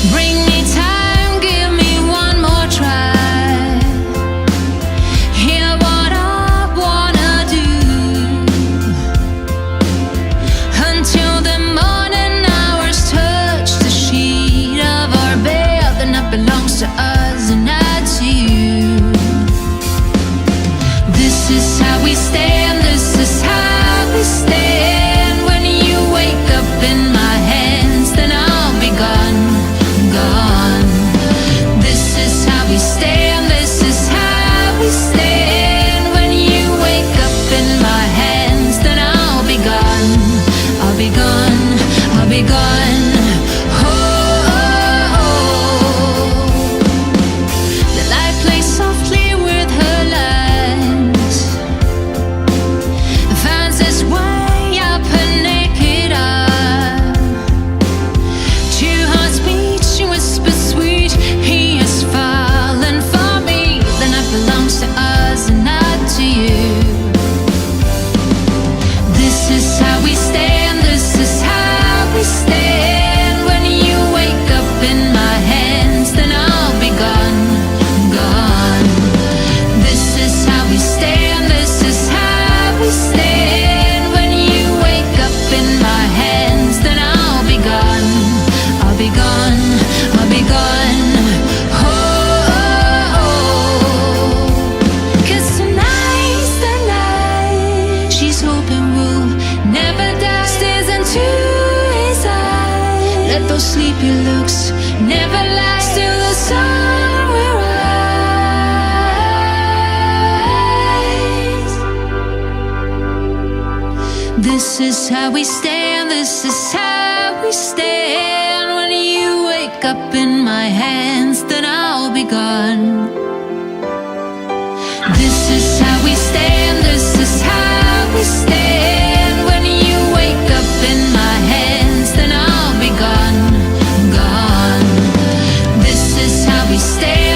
Bring me time, give me one more try. Hear what I wanna do. Until the morning hours touch the sheet of our bed, then that belongs to us and not to you. This is how we stand, this is how we stand. When you wake up in my hands, then I'll be gone, gone. This is how we stand, this is how we stand. When you wake up in my hands, then I'll be gone, I'll be gone, I'll be gone. Oh, oh, oh. The light plays softly with her lines, finds its way up her naked arm. Two hearts beat, she whispers sweet, he has fallen for me, then that belongs to us and not to you. This is how we stand, this is how we stand. When you wake up in my hands, then I'll be gone, gone. This is how we stand, this is how we stand. When you wake up in my hands, then I'll be gone, I'll be gone, I'll be gone. Oh, oh, oh. 'Cause tonight's the night she's hoping will never die. Stares into his eyes, let those sleepy looks never lie. Still the sun will rise. This is how we stand, this is how we stand. When you wake up in my hands, then I'll be gone. This is how we stand, this is how we stand. When you wake up in my hands, then I'll be gone, gone. This is how we stand.